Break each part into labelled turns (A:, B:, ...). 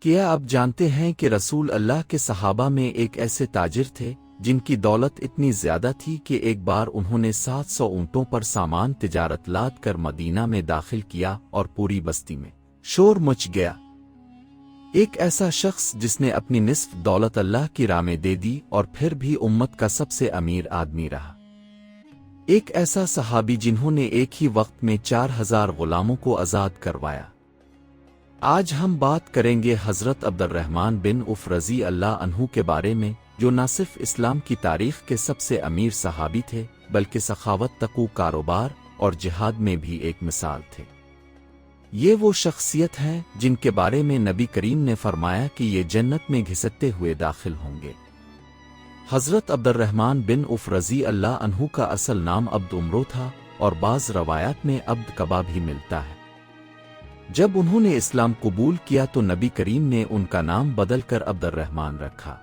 A: کیا آپ جانتے ہیں کہ رسول اللہ کے صحابہ میں ایک ایسے تاجر تھے جن کی دولت اتنی زیادہ تھی کہ ایک بار انہوں نے 700 اونٹوں پر سامان تجارت لاد کر مدینہ میں داخل کیا اور پوری بستی میں شور مچ گیا۔ ایک ایسا شخص جس نے اپنی نصف دولت اللہ کی راہ میں دے دی اور پھر بھی امت کا سب سے امیر آدمی رہا۔ ایک ایسا صحابی جنہوں نے ایک ہی وقت میں 4000 غلاموں کو آزاد کروایا۔ آج ہم بات کریں گے حضرت عبد الرحمن بن عوف رضی اللہ عنہ کے بارے میں، جو نہ صرف اسلام کی تاریخ کے سب سے امیر صحابی تھے بلکہ سخاوت، تقوی، کاروبار اور جہاد میں بھی ایک مثال تھے۔ یہ وہ شخصیت ہیں جن کے بارے میں نبی کریم نے فرمایا کہ یہ جنت میں گھسٹتے ہوئے داخل ہوں گے۔ حضرت عبد الرحمن بن عوف رضی اللہ عنہ کا اصل نام عبد عمرو تھا اور بعض روایات میں عبد کبا بھی ملتا ہے۔ جب انہوں نے اسلام قبول کیا تو نبی کریم نے ان کا نام بدل کر عبد الرحمن رکھا۔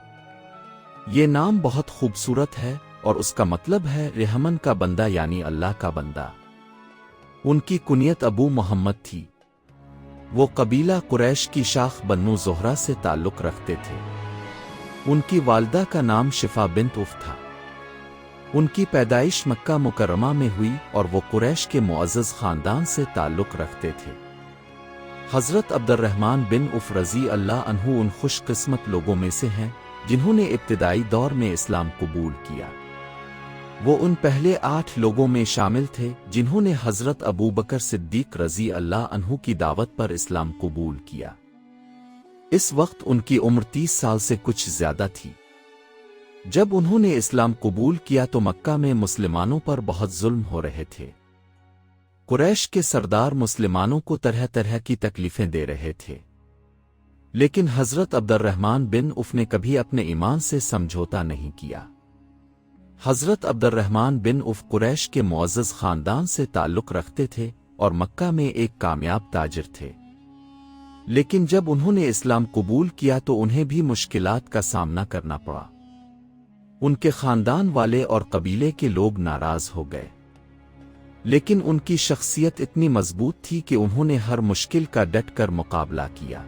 A: یہ نام بہت خوبصورت ہے اور اس کا مطلب ہے رحمن کا بندہ، یعنی اللہ کا بندہ۔ ان کی کنیت ابو محمد تھی۔ وہ قبیلہ قریش کی شاخ بنو زہرہ سے تعلق رکھتے تھے۔ ان کی والدہ کا نام شفا بنت عوف تھا۔ ان کی پیدائش مکہ مکرمہ میں ہوئی اور وہ قریش کے معزز خاندان سے تعلق رکھتے تھے۔ حضرت عبد الرحمن بن عوف رضی اللہ عنہ ان خوش قسمت لوگوں میں سے ہیں جنہوں نے ابتدائی دور میں اسلام قبول کیا۔ وہ ان پہلے 8 لوگوں میں شامل تھے جنہوں نے حضرت ابو بکر صدیق رضی اللہ عنہ کی دعوت پر اسلام قبول کیا۔ اس وقت ان کی عمر 30 سال سے کچھ زیادہ تھی۔ جب انہوں نے اسلام قبول کیا تو مکہ میں مسلمانوں پر بہت ظلم ہو رہے تھے۔ قریش کے سردار مسلمانوں کو طرح طرح کی تکلیفیں دے رہے تھے، لیکن حضرت عبد الرحمن بن عوف نے کبھی اپنے ایمان سے سمجھوتا نہیں کیا۔ حضرت عبد الرحمن بن عوف قریش کے معزز خاندان سے تعلق رکھتے تھے اور مکہ میں ایک کامیاب تاجر تھے، لیکن جب انہوں نے اسلام قبول کیا تو انہیں بھی مشکلات کا سامنا کرنا پڑا۔ ان کے خاندان والے اور قبیلے کے لوگ ناراض ہو گئے، لیکن ان کی شخصیت اتنی مضبوط تھی کہ انہوں نے ہر مشکل کا ڈٹ کر مقابلہ کیا۔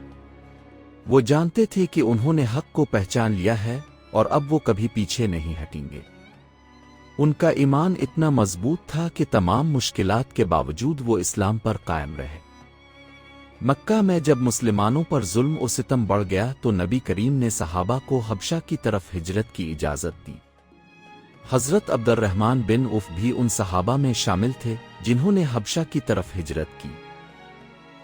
A: وہ جانتے تھے کہ انہوں نے حق کو پہچان لیا ہے اور اب وہ کبھی پیچھے نہیں ہٹیں گے۔ ان کا ایمان اتنا مضبوط تھا کہ تمام مشکلات کے باوجود وہ اسلام پر قائم رہے۔ مکہ میں جب مسلمانوں پر ظلم و ستم بڑھ گیا تو نبی کریم نے صحابہ کو حبشہ کی طرف ہجرت کی اجازت دی۔ حضرت عبد الرحمن بن عوف بھی ان صحابہ میں شامل تھے جنہوں نے حبشہ کی طرف ہجرت کی۔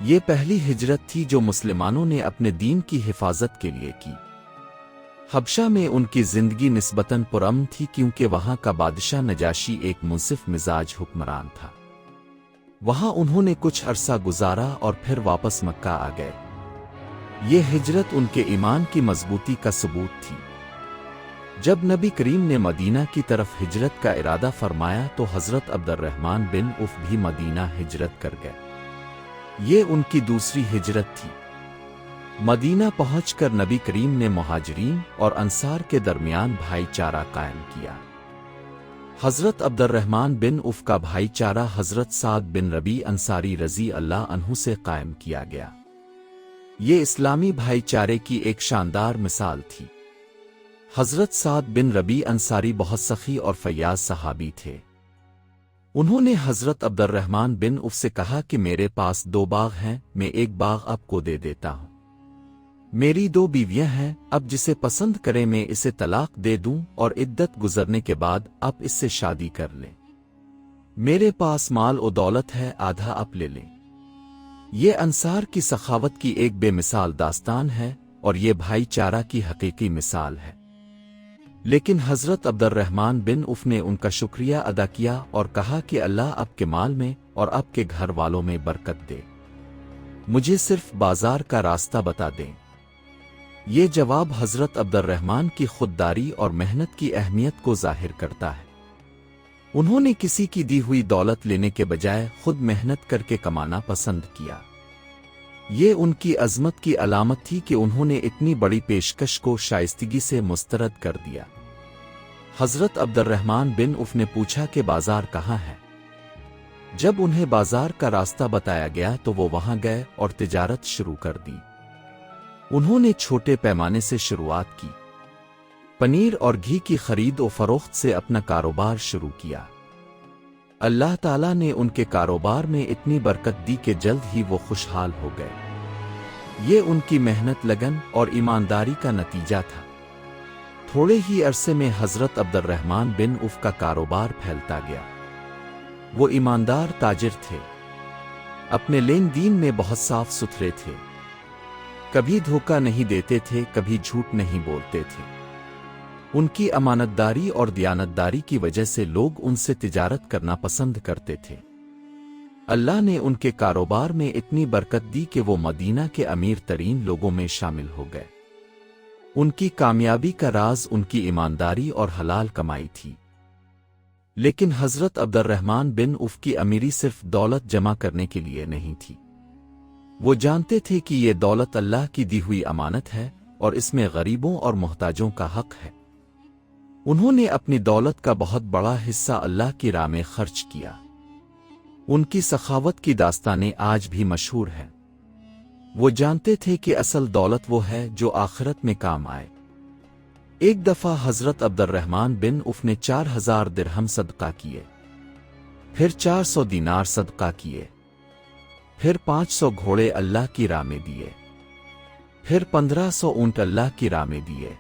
A: یہ پہلی ہجرت تھی جو مسلمانوں نے اپنے دین کی حفاظت کے لیے کی۔ حبشہ میں ان کی زندگی نسبتاً پرامن تھی کیونکہ وہاں کا بادشاہ نجاشی ایک منصف مزاج حکمران تھا۔ وہاں انہوں نے کچھ عرصہ گزارا اور پھر واپس مکہ آ گئے۔ یہ ہجرت ان کے ایمان کی مضبوطی کا ثبوت تھی۔ جب نبی کریم نے مدینہ کی طرف ہجرت کا ارادہ فرمایا تو حضرت عبد الرحمن بن عوف بھی مدینہ ہجرت کر گئے۔ یہ ان کی دوسری ہجرت تھی۔ مدینہ پہنچ کر نبی کریم نے مہاجرین اور انصار کے درمیان بھائی چارہ قائم کیا۔ حضرت عبد الرحمن بن عوف کا بھائی چارہ حضرت سعد بن ربیع انصاری رضی اللہ عنہ سے قائم کیا گیا۔ یہ اسلامی بھائی چارے کی ایک شاندار مثال تھی۔ حضرت سعد بن ربیع انصاری بہت سخی اور فیاض صحابی تھے۔ انہوں نے حضرت عبد الرحمن بن عوف سے کہا کہ میرے پاس 2 باغ ہیں، میں ایک باغ آپ کو دے دیتا ہوں۔ میری 2 بیویاں ہیں، اب جسے پسند کرے میں اسے طلاق دے دوں اور عدت گزرنے کے بعد آپ اس سے شادی کر لیں۔ میرے پاس مال و دولت ہے، آدھا آپ لے لیں۔ یہ انصار کی سخاوت کی ایک بے مثال داستان ہے اور یہ بھائی چارہ کی حقیقی مثال ہے۔ لیکن حضرت عبد الرحمن بن عوف نے ان کا شکریہ ادا کیا اور کہا کہ اللہ آپ کے مال میں اور آپ کے گھر والوں میں برکت دے، مجھے صرف بازار کا راستہ بتا دیں۔ یہ جواب حضرت عبد الرحمن کی خودداری اور محنت کی اہمیت کو ظاہر کرتا ہے۔ انہوں نے کسی کی دی ہوئی دولت لینے کے بجائے خود محنت کر کے کمانا پسند کیا۔ یہ ان کی عظمت کی علامت تھی کہ انہوں نے اتنی بڑی پیشکش کو شائستگی سے مسترد کر دیا۔ حضرت عبد الرحمن بن عوف نے پوچھا کہ بازار کہاں ہے؟ جب انہیں بازار کا راستہ بتایا گیا تو وہ وہاں گئے اور تجارت شروع کر دی۔ انہوں نے چھوٹے پیمانے سے شروعات کی، پنیر اور گھی کی خرید و فروخت سے اپنا کاروبار شروع کیا۔ اللہ تعالیٰ نے ان کے کاروبار میں اتنی برکت دی کہ جلد ہی وہ خوشحال ہو گئے۔ یہ ان کی محنت، لگن اور ایمانداری کا نتیجہ تھا۔ تھوڑے ہی عرصے میں حضرت عبد الرحمن بن عوف کا کاروبار پھیلتا گیا۔ وہ ایماندار تاجر تھے، اپنے لین دین میں بہت صاف ستھرے تھے، کبھی دھوکہ نہیں دیتے تھے، کبھی جھوٹ نہیں بولتے تھے۔ ان کی امانتداری اور دیانتداری کی وجہ سے لوگ ان سے تجارت کرنا پسند کرتے تھے۔ اللہ نے ان کے کاروبار میں اتنی برکت دی کہ وہ مدینہ کے امیر ترین لوگوں میں شامل ہو گئے۔ ان کی کامیابی کا راز ان کی ایمانداری اور حلال کمائی تھی۔ لیکن حضرت عبد الرحمن بن عوف کی امیری صرف دولت جمع کرنے کے لیے نہیں تھی۔ وہ جانتے تھے کہ یہ دولت اللہ کی دی ہوئی امانت ہے اور اس میں غریبوں اور محتاجوں کا حق ہے۔ انہوں نے اپنی دولت کا بہت بڑا حصہ اللہ کی راہ میں خرچ کیا۔ ان کی سخاوت کی داستانیں آج بھی مشہور ہیں۔ وہ جانتے تھے کہ اصل دولت وہ ہے جو آخرت میں کام آئے۔ ایک دفعہ حضرت عبد الرحمن بن عوف نے 4000 درہم صدقہ کیے، پھر 400 دینار صدقہ کیے، پھر 500 گھوڑے اللہ کی راہ میں دیے، پھر 1500 اونٹ اللہ کی راہ میں دیے۔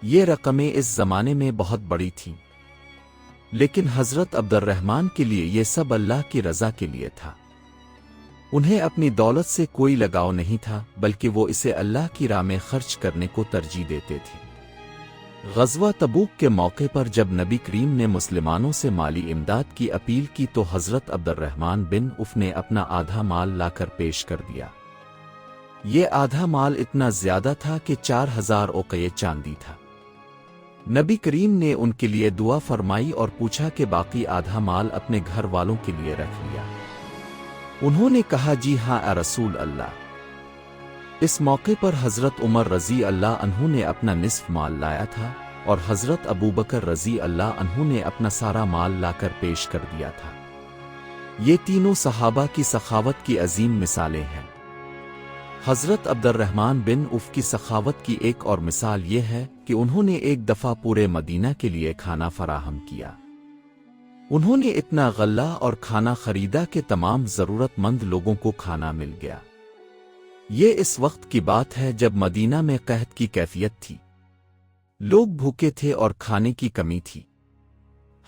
A: یہ رقمیں اس زمانے میں بہت بڑی تھیں، لیکن حضرت عبد الرحمن کے لیے یہ سب اللہ کی رضا کے لیے تھا۔ انہیں اپنی دولت سے کوئی لگاؤ نہیں تھا، بلکہ وہ اسے اللہ کی راہ میں خرچ کرنے کو ترجیح دیتے تھے۔ غزوہ تبوک کے موقع پر جب نبی کریم نے مسلمانوں سے مالی امداد کی اپیل کی تو حضرت عبد الرحمن بن عوف نے اپنا آدھا مال لا کر پیش کر دیا۔ یہ آدھا مال اتنا زیادہ تھا کہ 4000 اوقیہ چاندی تھا۔ نبی کریم نے ان کے لیے دعا فرمائی اور پوچھا کہ باقی آدھا مال اپنے گھر والوں کے لیے رکھ لیا۔ انہوں نے کہا جی ہاں اے رسول اللہ۔ اس موقع پر حضرت عمر رضی اللہ عنہ نے اپنا نصف مال لایا تھا اور حضرت ابوبکر رضی اللہ عنہ نے اپنا سارا مال لا کر پیش کر دیا تھا۔ یہ تینوں صحابہ کی سخاوت کی عظیم مثالیں ہیں۔ حضرت عبد الرحمن بن عوف کی سخاوت کی ایک اور مثال یہ ہے کہ انہوں نے ایک دفعہ پورے مدینہ کے لیے کھانا فراہم کیا۔ انہوں نے اتنا غلہ اور کھانا خریدا کہ تمام ضرورت مند لوگوں کو کھانا مل گیا۔ یہ اس وقت کی بات ہے جب مدینہ میں قحط کی کیفیت تھی، لوگ بھوکے تھے اور کھانے کی کمی تھی۔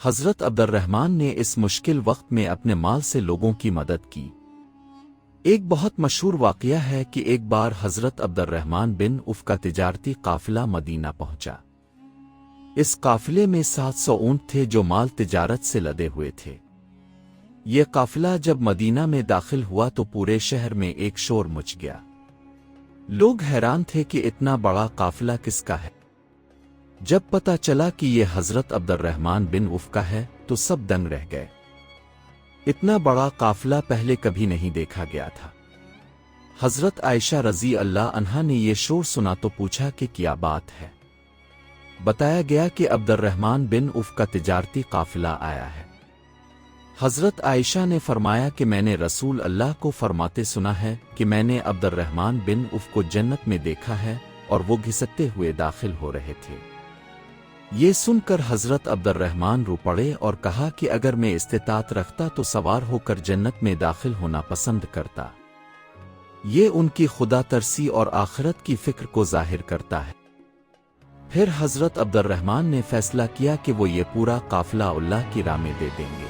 A: حضرت عبد الرحمن نے اس مشکل وقت میں اپنے مال سے لوگوں کی مدد کی۔ ایک بہت مشہور واقعہ ہے کہ ایک بار حضرت عبد الرحمن بن عوف کا تجارتی قافلہ مدینہ پہنچا۔ اس قافلے میں 700 اونٹ تھے جو مال تجارت سے لدے ہوئے تھے۔ یہ قافلہ جب مدینہ میں داخل ہوا تو پورے شہر میں ایک شور مچ گیا۔ لوگ حیران تھے کہ اتنا بڑا قافلہ کس کا ہے۔ جب پتہ چلا کہ یہ حضرت عبد الرحمن بن عوف کا ہے تو سب دنگ رہ گئے۔ اتنا بڑا قافلہ پہلے کبھی نہیں دیکھا گیا تھا۔ حضرت عائشہ رضی اللہ عنہا نے یہ شور سنا تو پوچھا کہ کیا بات ہے۔ بتایا گیا کہ عبد الرحمن بن عوف کا تجارتی قافلہ آیا ہے۔ حضرت عائشہ نے فرمایا کہ میں نے رسول اللہ کو فرماتے سنا ہے کہ میں نے عبد الرحمن بن عوف کو جنت میں دیکھا ہے اور وہ گھسٹتے ہوئے داخل ہو رہے تھے۔ یہ سن کر حضرت عبد الرحمن رو پڑے اور کہا کہ اگر میں استطاعت رکھتا تو سوار ہو کر جنت میں داخل ہونا پسند کرتا۔ یہ ان کی خدا ترسی اور آخرت کی فکر کو ظاہر کرتا ہے۔ پھر حضرت عبد الرحمن نے فیصلہ کیا کہ وہ یہ پورا قافلہ اللہ کی راہ میں دے دیں گے۔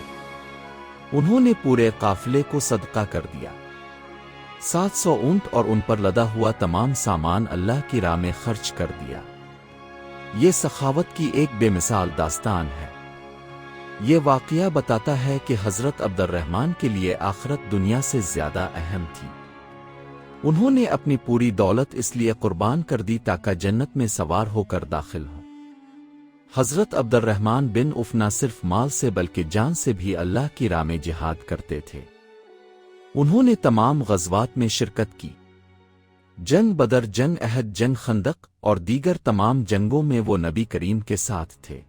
A: انہوں نے پورے قافلے کو صدقہ کر دیا۔ 700 اونٹ اور ان پر لدا ہوا تمام سامان اللہ کی راہ میں خرچ کر دیا۔ یہ سخاوت کی ایک بے مثال داستان ہے۔ یہ واقعہ بتاتا ہے کہ حضرت عبد الرحمن کے لیے آخرت دنیا سے زیادہ اہم تھی۔ انہوں نے اپنی پوری دولت اس لیے قربان کر دی تاکہ جنت میں سوار ہو کر داخل ہوں۔ حضرت عبد الرحمن بن عوف نہ صرف مال سے بلکہ جان سے بھی اللہ کی راہ میں جہاد کرتے تھے۔ انہوں نے تمام غزوات میں شرکت کی۔ جنگ بدر، جنگ احد، جنگ خندق اور دیگر تمام جنگوں میں وہ نبی کریم کے ساتھ تھے۔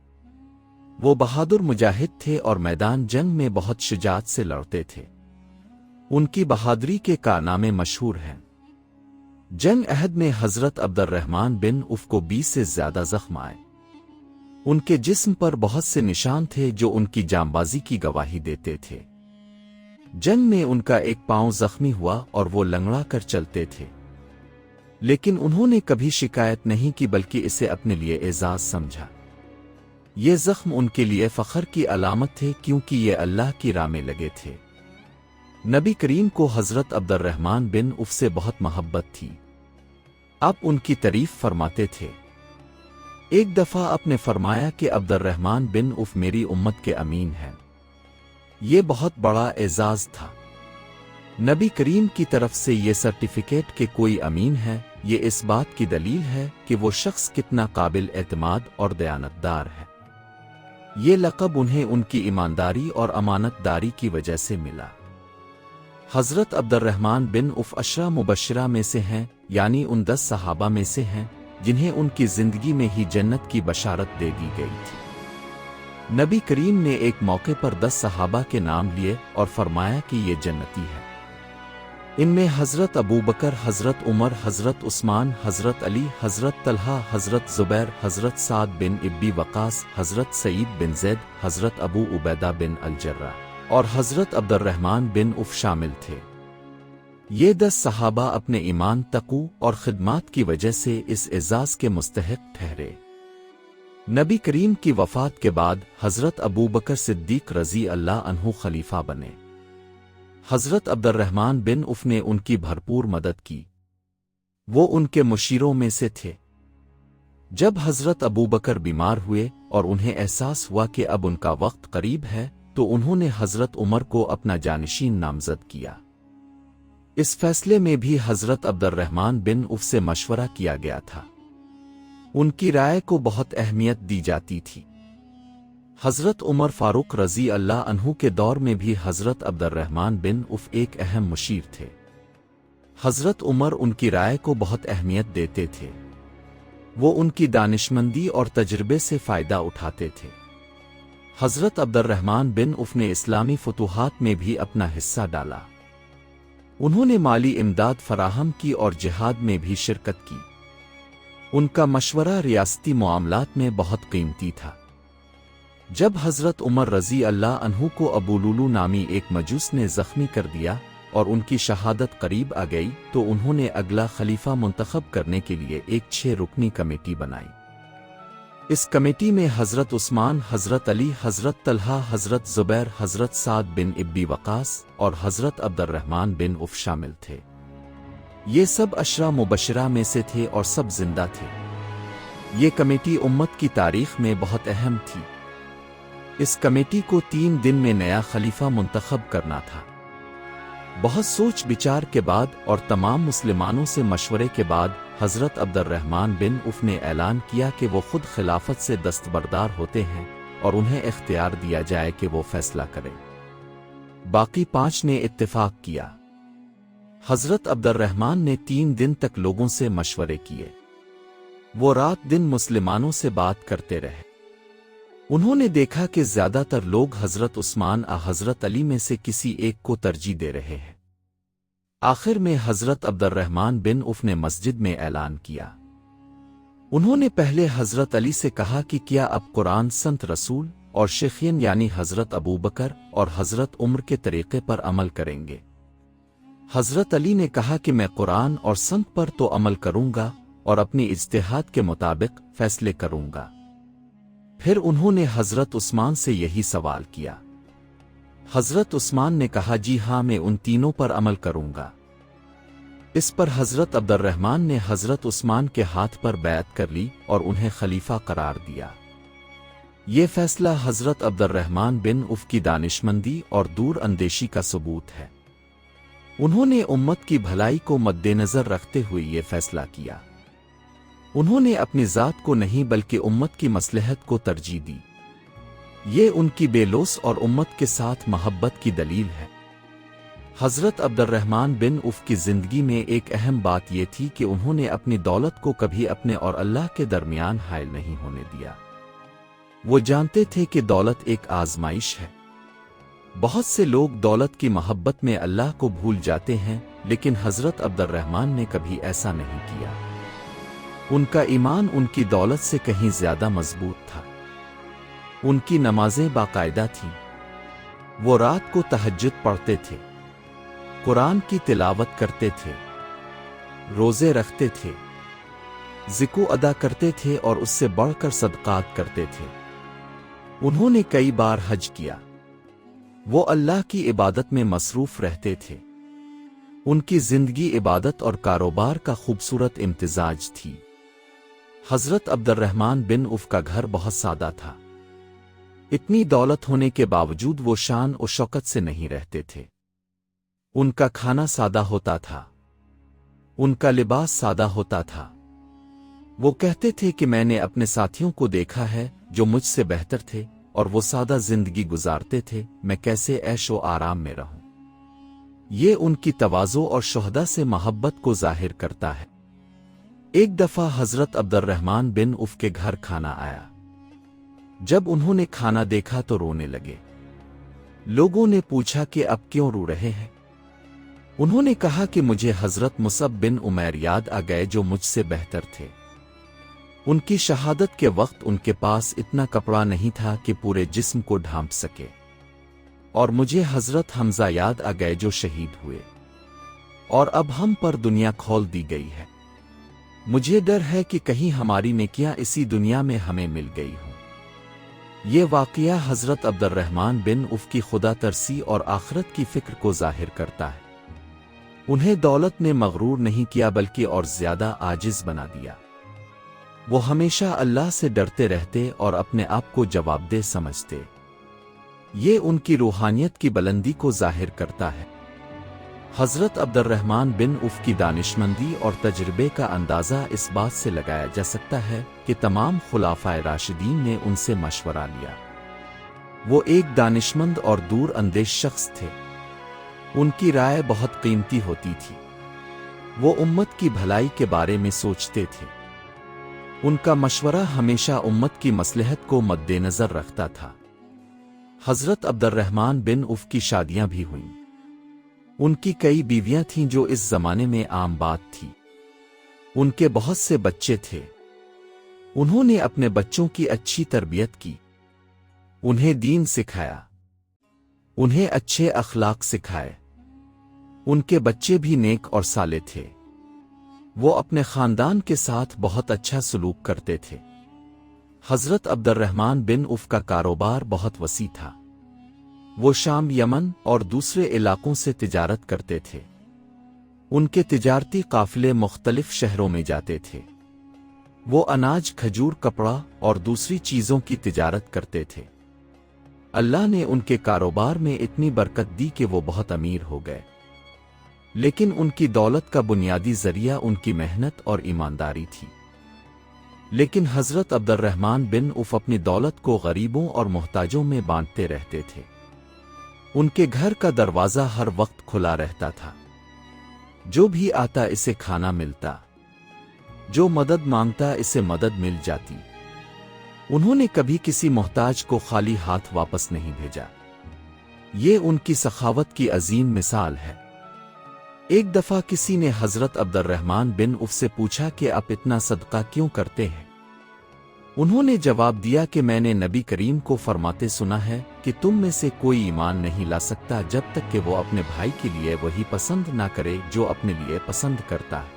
A: وہ بہادر مجاہد تھے اور میدان جنگ میں بہت شجاعت سے لڑتے تھے۔ ان کی بہادری کے کارنامے مشہور ہیں۔ جنگ عہد میں حضرت عبد الرحمن بن عوف کو 20 سے زیادہ زخم آئے۔ ان کے جسم پر بہت سے نشان تھے جو ان کی جانبازی کی گواہی دیتے تھے۔ جنگ میں ان کا ایک پاؤں زخمی ہوا اور وہ لنگڑا کر چلتے تھے، لیکن انہوں نے کبھی شکایت نہیں کی بلکہ اسے اپنے لیے اعزاز سمجھا۔ یہ زخم ان کے لیے فخر کی علامت تھے کیونکہ یہ اللہ کی راہ میں لگے تھے۔ نبی کریم کو حضرت عبد الرحمن بن عوف سے بہت محبت تھی۔ آپ ان کی تعریف فرماتے تھے۔ ایک دفعہ آپ نے فرمایا کہ عبد الرحمن بن عوف میری امت کے امین ہیں۔ یہ بہت بڑا اعزاز تھا۔ نبی کریم کی طرف سے یہ سرٹیفکیٹ کہ کوئی امین ہے، یہ اس بات کی دلیل ہے کہ وہ شخص کتنا قابل اعتماد اور دیانتدار ہے۔ یہ لقب انہیں ان کی ایمانداری اور امانت داری کی وجہ سے ملا۔ حضرت عبد الرحمن بن عوف عشرہ مبشرہ میں سے ہیں، یعنی ان 10 صحابہ میں سے ہیں جنہیں ان کی زندگی میں ہی جنت کی بشارت دے دی گئی تھی۔ نبی کریم نے ایک موقع پر 10 صحابہ کے نام لیے اور فرمایا کہ یہ جنتی ہے۔ ان میں حضرت ابو بکر، حضرت عمر، حضرت عثمان، حضرت علی، حضرت طلحہ، حضرت زبیر، حضرت سعد بن ابی وقاص، حضرت سعید بن زید، حضرت ابو عبیدہ بن الجرہ اور حضرت عبد الرحمن بن عوف شامل تھے۔ یہ 10 صحابہ اپنے ایمان، تقوی اور خدمات کی وجہ سے اس اعزاز کے مستحق ٹھہرے۔ نبی کریم کی وفات کے بعد حضرت ابو بکر صدیق رضی اللہ عنہ خلیفہ بنے۔ حضرت عبد الرحمن بن عوف نے ان کی بھرپور مدد کی، وہ ان کے مشیروں میں سے تھے۔ جب حضرت ابو بکر بیمار ہوئے اور انہیں احساس ہوا کہ اب ان کا وقت قریب ہے تو انہوں نے حضرت عمر کو اپنا جانشین نامزد کیا۔ اس فیصلے میں بھی حضرت عبد الرحمن بن عوف سے مشورہ کیا گیا تھا۔ ان کی رائے کو بہت اہمیت دی جاتی تھی۔ حضرت عمر فاروق رضی اللہ عنہ کے دور میں بھی حضرت عبد الرحمن بن عوف ایک اہم مشیر تھے۔ حضرت عمر ان کی رائے کو بہت اہمیت دیتے تھے، وہ ان کی دانشمندی اور تجربے سے فائدہ اٹھاتے تھے۔ حضرت عبد الرحمن بن عوف نے اسلامی فتوحات میں بھی اپنا حصہ ڈالا۔ انہوں نے مالی امداد فراہم کی اور جہاد میں بھی شرکت کی۔ ان کا مشورہ ریاستی معاملات میں بہت قیمتی تھا۔ جب حضرت عمر رضی اللہ عنہ کو ابو لولو نامی ایک مجوس نے زخمی کر دیا اور ان کی شہادت قریب آ گئی تو انہوں نے اگلا خلیفہ منتخب کرنے کے لیے ایک 6 رکنی کمیٹی بنائی۔ اس کمیٹی میں حضرت عثمان، حضرت علی، حضرت طلحہ، حضرت زبیر، حضرت سعد بن ابی وقاص اور حضرت عبد الرحمن بن عوف شامل تھے۔ یہ سب عشرہ مبشرہ میں سے تھے اور سب زندہ تھے۔ یہ کمیٹی امت کی تاریخ میں بہت اہم تھی۔ اس کمیٹی کو 3 دن میں نیا خلیفہ منتخب کرنا تھا۔ بہت سوچ بچار کے بعد اور تمام مسلمانوں سے مشورے کے بعد حضرت عبد الرحمن بن عوف نے اعلان کیا کہ وہ خود خلافت سے دستبردار ہوتے ہیں اور انہیں اختیار دیا جائے کہ وہ فیصلہ کریں۔ باقی 5 نے اتفاق کیا۔ حضرت عبد الرحمن نے 3 دن تک لوگوں سے مشورے کیے۔ وہ رات دن مسلمانوں سے بات کرتے رہے۔ انہوں نے دیکھا کہ زیادہ تر لوگ حضرت عثمان حضرت علی میں سے کسی ایک کو ترجیح دے رہے ہیں۔ آخر میں حضرت عبد الرحمن بن عوف نے مسجد میں اعلان کیا۔ انہوں نے پہلے حضرت علی سے کہا کہ کیا اب قرآن، سنت رسول اور شیخین یعنی حضرت ابو بکر اور حضرت عمر کے طریقے پر عمل کریں گے؟ حضرت علی نے کہا کہ میں قرآن اور سنت پر تو عمل کروں گا اور اپنی اجتہاد کے مطابق فیصلے کروں گا۔ پھر انہوں نے حضرت عثمان سے یہی سوال کیا۔ حضرت عثمان نے کہا جی ہاں، میں ان تینوں پر عمل کروں گا۔ اس پر حضرت عبد الرحمن نے حضرت عثمان کے ہاتھ پر بیعت کر لی اور انہیں خلیفہ قرار دیا۔ یہ فیصلہ حضرت عبد الرحمن بن عوف کی دانشمندی اور دور اندیشی کا ثبوت ہے۔ انہوں نے امت کی بھلائی کو مد نظر رکھتے ہوئے یہ فیصلہ کیا۔ انہوں نے اپنی ذات کو نہیں بلکہ امت کی مصلحت کو ترجیح دی۔ یہ ان کی بے لوث اور امت کے ساتھ محبت کی دلیل ہے۔ حضرت عبد الرحمن بن عوف کی زندگی میں ایک اہم بات یہ تھی کہ انہوں نے اپنی دولت کو کبھی اپنے اور اللہ کے درمیان حائل نہیں ہونے دیا۔ وہ جانتے تھے کہ دولت ایک آزمائش ہے۔ بہت سے لوگ دولت کی محبت میں اللہ کو بھول جاتے ہیں، لیکن حضرت عبد الرحمن نے کبھی ایسا نہیں کیا۔ ان کا ایمان ان کی دولت سے کہیں زیادہ مضبوط تھا۔ ان کی نمازیں باقاعدہ تھیں۔ وہ رات کو تہجد پڑھتے تھے، قرآن کی تلاوت کرتے تھے، روزے رکھتے تھے، ذکر ادا کرتے تھے اور اس سے بڑھ کر صدقات کرتے تھے۔ انہوں نے کئی بار حج کیا۔ وہ اللہ کی عبادت میں مصروف رہتے تھے۔ ان کی زندگی عبادت اور کاروبار کا خوبصورت امتزاج تھی۔ حضرت عبد الرحمن بن عوف کا گھر بہت سادہ تھا۔ اتنی دولت ہونے کے باوجود وہ شان و شوکت سے نہیں رہتے تھے۔ ان کا کھانا سادہ ہوتا تھا، ان کا لباس سادہ ہوتا تھا۔ وہ کہتے تھے کہ میں نے اپنے ساتھیوں کو دیکھا ہے جو مجھ سے بہتر تھے اور وہ سادہ زندگی گزارتے تھے، میں کیسے عیش و آرام میں رہوں۔ یہ ان کی تواضع اور شہداء سے محبت کو ظاہر کرتا ہے۔ ایک دفعہ حضرت عبد الرحمن بن عوف کے گھر کھانا آیا۔ جب انہوں نے کھانا دیکھا تو رونے لگے۔ لوگوں نے پوچھا کہ اب کیوں رو رہے ہیں؟ انہوں نے کہا کہ مجھے حضرت مصعب بن عمیر یاد آ گئے جو مجھ سے بہتر تھے۔ ان کی شہادت کے وقت ان کے پاس اتنا کپڑا نہیں تھا کہ پورے جسم کو ڈھانپ سکے، اور مجھے حضرت حمزہ یاد آ گئے جو شہید ہوئے، اور اب ہم پر دنیا کھول دی گئی ہے۔ مجھے ڈر ہے کہ کہیں ہماری نیکیاں اسی دنیا میں ہمیں مل گئی ہوں۔ یہ واقعہ حضرت عبد الرحمن بن عوف کی خدا ترسی اور آخرت کی فکر کو ظاہر کرتا ہے۔ انہیں دولت نے مغرور نہیں کیا بلکہ اور زیادہ عاجز بنا دیا۔ وہ ہمیشہ اللہ سے ڈرتے رہتے اور اپنے آپ کو جواب دہ سمجھتے۔ یہ ان کی روحانیت کی بلندی کو ظاہر کرتا ہے۔ حضرت عبد الرحمن بن عوف کی دانشمندی اور تجربے کا اندازہ اس بات سے لگایا جا سکتا ہے کہ تمام خلفائے راشدین نے ان سے مشورہ لیا۔ وہ ایک دانشمند اور دور اندیش شخص تھے۔ ان کی رائے بہت قیمتی ہوتی تھی۔ وہ امت کی بھلائی کے بارے میں سوچتے تھے۔ ان کا مشورہ ہمیشہ امت کی مصلحت کو مد نظر رکھتا تھا۔ حضرت عبد الرحمن بن عوف کی شادیاں بھی ہوئیں۔ ان کی کئی بیویاں تھیں جو اس زمانے میں عام بات تھی۔ ان کے بہت سے بچے تھے۔ انہوں نے اپنے بچوں کی اچھی تربیت کی، انہیں دین سکھایا، انہیں اچھے اخلاق سکھائے۔ ان کے بچے بھی نیک اور صالح تھے۔ وہ اپنے خاندان کے ساتھ بہت اچھا سلوک کرتے تھے۔ حضرت عبد الرحمن بن عوف کا کاروبار بہت وسیع تھا۔ وہ شام، یمن اور دوسرے علاقوں سے تجارت کرتے تھے۔ ان کے تجارتی قافلے مختلف شہروں میں جاتے تھے۔ وہ اناج، کھجور، کپڑا اور دوسری چیزوں کی تجارت کرتے تھے۔ اللہ نے ان کے کاروبار میں اتنی برکت دی کہ وہ بہت امیر ہو گئے۔ لیکن ان کی دولت کا بنیادی ذریعہ ان کی محنت اور ایمانداری تھی۔ لیکن حضرت عبد الرحمن بن عوف اپنی دولت کو غریبوں اور محتاجوں میں بانٹتے رہتے تھے۔ ان کے گھر کا دروازہ ہر وقت کھلا رہتا تھا۔ جو بھی آتا اسے کھانا ملتا، جو مدد مانگتا اسے مدد مل جاتی۔ انہوں نے کبھی کسی محتاج کو خالی ہاتھ واپس نہیں بھیجا۔ یہ ان کی سخاوت کی عظیم مثال ہے۔ ایک دفعہ کسی نے حضرت عبد الرحمن بن عوف سے پوچھا کہ آپ اتنا صدقہ کیوں کرتے ہیں؟ انہوں نے جواب دیا کہ میں نے نبی کریم کو فرماتے سنا ہے کہ تم میں سے کوئی ایمان نہیں لا سکتا جب تک کہ وہ اپنے بھائی کے لیے وہی پسند نہ کرے جو اپنے لیے پسند کرتا ہے۔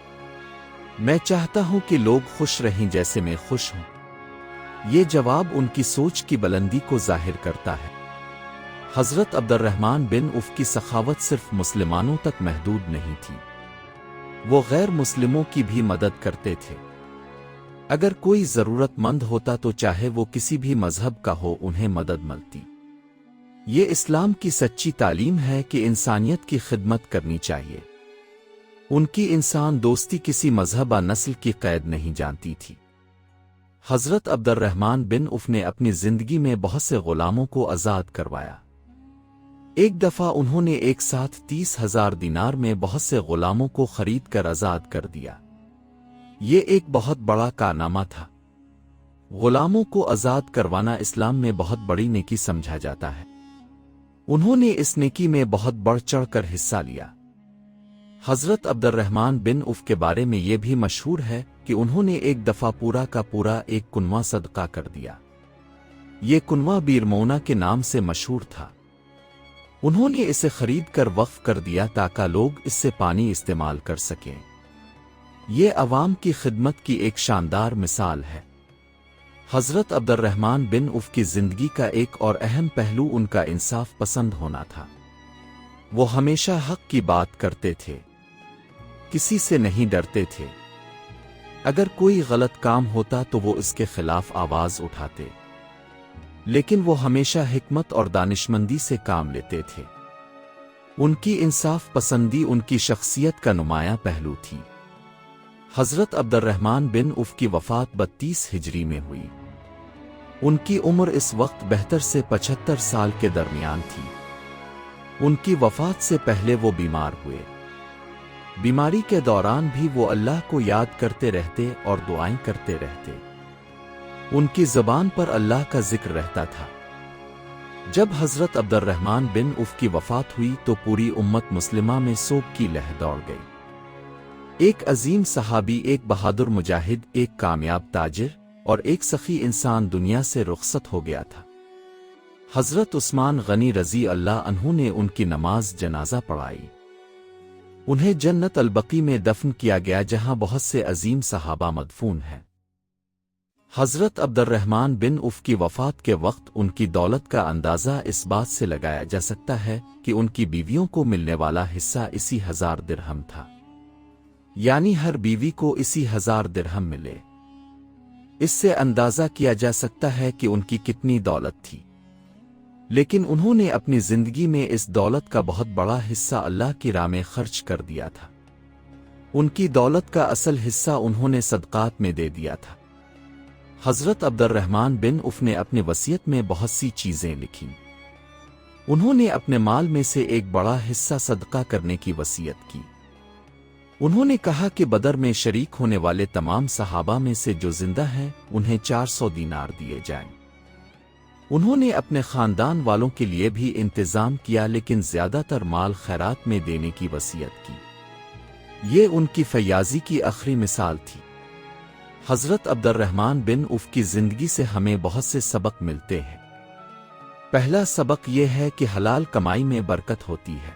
A: میں چاہتا ہوں کہ لوگ خوش رہیں جیسے میں خوش ہوں۔ یہ جواب ان کی سوچ کی بلندی کو ظاہر کرتا ہے۔ حضرت عبد الرحمن بن عوف کی سخاوت صرف مسلمانوں تک محدود نہیں تھی، وہ غیر مسلموں کی بھی مدد کرتے تھے۔ اگر کوئی ضرورت مند ہوتا تو چاہے وہ کسی بھی مذہب کا ہو انہیں مدد ملتی۔ یہ اسلام کی سچی تعلیم ہے کہ انسانیت کی خدمت کرنی چاہیے۔ ان کی انسان دوستی کسی مذہب یا نسل کی قید نہیں جانتی تھی۔ حضرت عبد الرحمن بن عوف نے اپنی زندگی میں بہت سے غلاموں کو آزاد کروایا۔ ایک دفعہ انہوں نے ایک ساتھ 30,000 دینار میں بہت سے غلاموں کو خرید کر آزاد کر دیا۔ یہ ایک بہت بڑا کارنامہ تھا۔ غلاموں کو آزاد کروانا اسلام میں بہت بڑی نیکی سمجھا جاتا ہے۔ انہوں نے اس نیکی میں بہت بڑھ چڑھ کر حصہ لیا۔ حضرت عبد الرحمن بن عوف کے بارے میں یہ بھی مشہور ہے کہ انہوں نے ایک دفعہ پورا کا پورا ایک کنواں صدقہ کر دیا۔ یہ کنواں بیر مونا کے نام سے مشہور تھا۔ انہوں نے اسے خرید کر وقف کر دیا تاکہ لوگ اس سے پانی استعمال کر سکیں۔ یہ عوام کی خدمت کی ایک شاندار مثال ہے۔ حضرت عبد الرحمن بن عوف کی زندگی کا ایک اور اہم پہلو ان کا انصاف پسند ہونا تھا۔ وہ ہمیشہ حق کی بات کرتے تھے، کسی سے نہیں ڈرتے تھے۔ اگر کوئی غلط کام ہوتا تو وہ اس کے خلاف آواز اٹھاتے، لیکن وہ ہمیشہ حکمت اور دانشمندی سے کام لیتے تھے۔ ان کی انصاف پسندی ان کی شخصیت کا نمایاں پہلو تھی۔ حضرت عبد الرحمن بن عوف کی وفات 32 ہجری میں ہوئی۔ ان کی عمر اس وقت 72 سے 75 سال کے درمیان تھی۔ ان کی وفات سے پہلے وہ بیمار ہوئے۔ بیماری کے دوران بھی وہ اللہ کو یاد کرتے رہتے اور دعائیں کرتے رہتے۔ ان کی زبان پر اللہ کا ذکر رہتا تھا۔ جب حضرت عبد الرحمن بن عوف کی وفات ہوئی تو پوری امت مسلمہ میں سوگ کی لہر دوڑ گئی۔ ایک عظیم صحابی، ایک بہادر مجاہد، ایک کامیاب تاجر اور ایک سخی انسان دنیا سے رخصت ہو گیا تھا۔ حضرت عثمان غنی رضی اللہ عنہ نے ان کی نماز جنازہ پڑھائی۔ انہیں جنت البقیع میں دفن کیا گیا جہاں بہت سے عظیم صحابہ مدفون ہیں۔ حضرت عبد الرحمن بن عوف کی وفات کے وقت ان کی دولت کا اندازہ اس بات سے لگایا جا سکتا ہے کہ ان کی بیویوں کو ملنے والا حصہ اسی 1000 درہم تھا، یعنی ہر بیوی کو اسی 1000 درہم ملے۔ اس سے اندازہ کیا جا سکتا ہے کہ ان کی کتنی دولت تھی، لیکن انہوں نے اپنی زندگی میں اس دولت کا بہت بڑا حصہ اللہ کی راہ میں خرچ کر دیا تھا۔ ان کی دولت کا اصل حصہ انہوں نے صدقات میں دے دیا تھا۔ حضرت عبد الرحمن بن عوف نے اپنی وصیت میں بہت سی چیزیں لکھیں۔ انہوں نے اپنے مال میں سے ایک بڑا حصہ صدقہ کرنے کی وصیت کی۔ انہوں نے کہا کہ بدر میں شریک ہونے والے تمام صحابہ میں سے جو زندہ ہیں انہیں 400 دینار دیے جائیں۔ انہوں نے اپنے خاندان والوں کے لیے بھی انتظام کیا، لیکن زیادہ تر مال خیرات میں دینے کی وصیت کی۔ یہ ان کی فیاضی کی آخری مثال تھی۔ حضرت عبد الرحمن بن عوف کی زندگی سے ہمیں بہت سے سبق ملتے ہیں۔ پہلا سبق یہ ہے کہ حلال کمائی میں برکت ہوتی ہے۔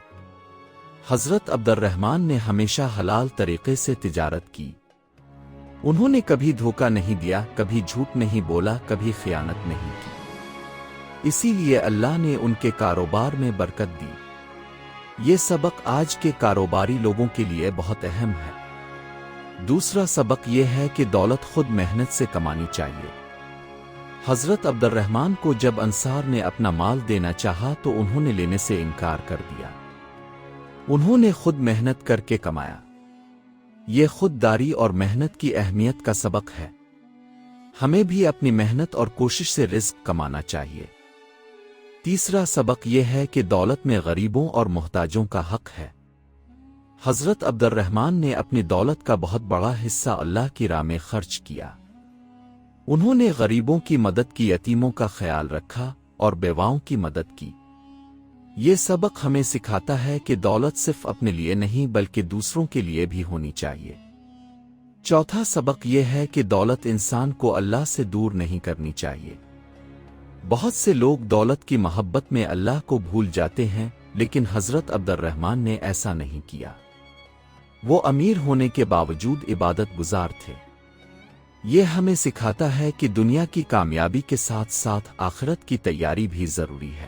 A: حضرت عبد الرحمن نے ہمیشہ حلال طریقے سے تجارت کی۔ انہوں نے کبھی دھوکہ نہیں دیا، کبھی جھوٹ نہیں بولا، کبھی خیانت نہیں کی۔ اسی لیے اللہ نے ان کے کاروبار میں برکت دی۔ یہ سبق آج کے کاروباری لوگوں کے لیے بہت اہم ہے۔ دوسرا سبق یہ ہے کہ دولت خود محنت سے کمانی چاہیے۔ حضرت عبد الرحمن کو جب انصار نے اپنا مال دینا چاہا تو انہوں نے لینے سے انکار کر دیا۔ انہوں نے خود محنت کر کے کمایا۔ یہ خود داری اور محنت کی اہمیت کا سبق ہے۔ ہمیں بھی اپنی محنت اور کوشش سے رزق کمانا چاہیے۔ تیسرا سبق یہ ہے کہ دولت میں غریبوں اور محتاجوں کا حق ہے۔ حضرت عبد الرحمن نے اپنی دولت کا بہت بڑا حصہ اللہ کی راہ میں خرچ کیا۔ انہوں نے غریبوں کی مدد کی، یتیموں کا خیال رکھا اور بیواؤں کی مدد کی۔ یہ سبق ہمیں سکھاتا ہے کہ دولت صرف اپنے لیے نہیں بلکہ دوسروں کے لیے بھی ہونی چاہیے۔ چوتھا سبق یہ ہے کہ دولت انسان کو اللہ سے دور نہیں کرنی چاہیے۔ بہت سے لوگ دولت کی محبت میں اللہ کو بھول جاتے ہیں، لیکن حضرت عبد الرحمن نے ایسا نہیں کیا۔ وہ امیر ہونے کے باوجود عبادت گزار تھے۔ یہ ہمیں سکھاتا ہے کہ دنیا کی کامیابی کے ساتھ ساتھ آخرت کی تیاری بھی ضروری ہے۔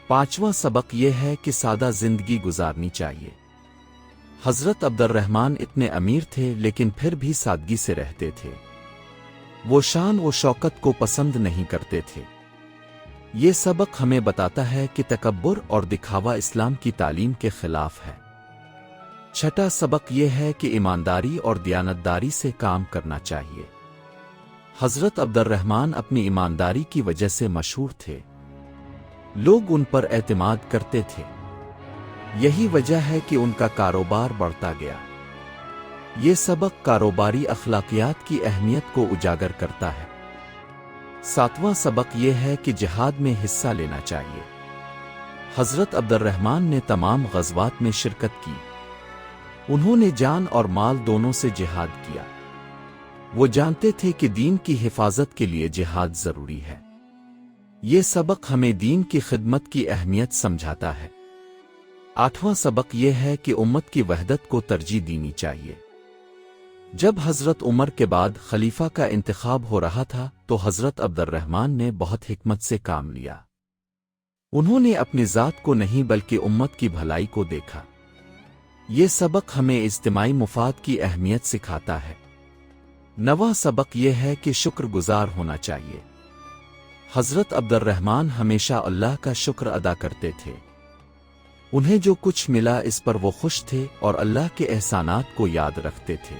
A: پانچواں سبق یہ ہے کہ سادہ زندگی گزارنی چاہیے۔ حضرت عبد الرحمن اتنے امیر تھے لیکن پھر بھی سادگی سے رہتے تھے۔ وہ شان و شوکت کو پسند نہیں کرتے تھے۔ یہ سبق ہمیں بتاتا ہے کہ تکبر اور دکھاوا اسلام کی تعلیم کے خلاف ہے۔ چھٹا سبق یہ ہے کہ ایمانداری اور دیانتداری سے کام کرنا چاہیے۔ حضرت عبد الرحمن اپنی ایمانداری کی وجہ سے مشہور تھے۔ لوگ ان پر اعتماد کرتے تھے۔ یہی وجہ ہے کہ ان کا کاروبار بڑھتا گیا۔ یہ سبق کاروباری اخلاقیات کی اہمیت کو اجاگر کرتا ہے۔ ساتواں سبق یہ ہے کہ جہاد میں حصہ لینا چاہیے۔ حضرت عبد الرحمن نے تمام غزوات میں شرکت کی۔ انہوں نے جان اور مال دونوں سے جہاد کیا۔ وہ جانتے تھے کہ دین کی حفاظت کے لیے جہاد ضروری ہے۔ یہ سبق ہمیں دین کی خدمت کی اہمیت سمجھاتا ہے۔ 8واں سبق یہ ہے کہ امت کی وحدت کو ترجیح دینی چاہیے۔ جب حضرت عمر کے بعد خلیفہ کا انتخاب ہو رہا تھا تو حضرت عبد الرحمن نے بہت حکمت سے کام لیا۔ انہوں نے اپنی ذات کو نہیں بلکہ امت کی بھلائی کو دیکھا۔ یہ سبق ہمیں اجتماعی مفاد کی اہمیت سکھاتا ہے۔ 9واں سبق یہ ہے کہ شکر گزار ہونا چاہیے۔ حضرت عبد الرحمن ہمیشہ اللہ کا شکر ادا کرتے تھے۔ انہیں جو کچھ ملا اس پر وہ خوش تھے اور اللہ کے احسانات کو یاد رکھتے تھے۔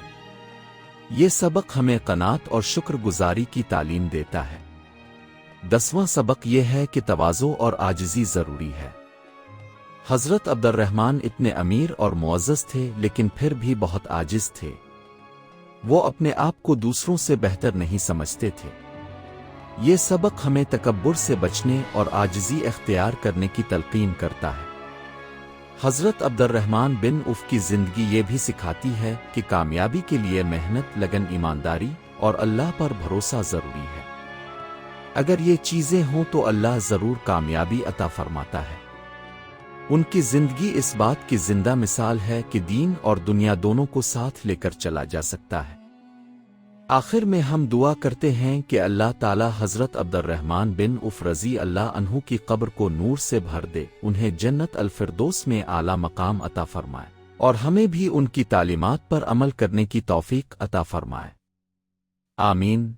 A: یہ سبق ہمیں قناعت اور شکر گزاری کی تعلیم دیتا ہے۔ 10واں سبق یہ ہے کہ تواضع اور عاجزی ضروری ہے۔ حضرت عبد الرحمن اتنے امیر اور معزز تھے لیکن پھر بھی بہت عاجز تھے۔ وہ اپنے آپ کو دوسروں سے بہتر نہیں سمجھتے تھے۔ یہ سبق ہمیں تکبر سے بچنے اور عاجزی اختیار کرنے کی تلقین کرتا ہے۔ حضرت عبد الرحمن بن عوف کی زندگی یہ بھی سکھاتی ہے کہ کامیابی کے لیے محنت، لگن، ایمانداری اور اللہ پر بھروسہ ضروری ہے۔ اگر یہ چیزیں ہوں تو اللہ ضرور کامیابی عطا فرماتا ہے۔ ان کی زندگی اس بات کی زندہ مثال ہے کہ دین اور دنیا دونوں کو ساتھ لے کر چلا جا سکتا ہے۔ آخر میں ہم دعا کرتے ہیں کہ اللہ تعالی حضرت عبد الرحمن بن عوف رضی اللہ عنہ کی قبر کو نور سے بھر دے، انہیں جنت الفردوس میں اعلیٰ مقام عطا فرمائے اور ہمیں بھی ان کی تعلیمات پر عمل کرنے کی توفیق عطا فرمائے۔ آمین۔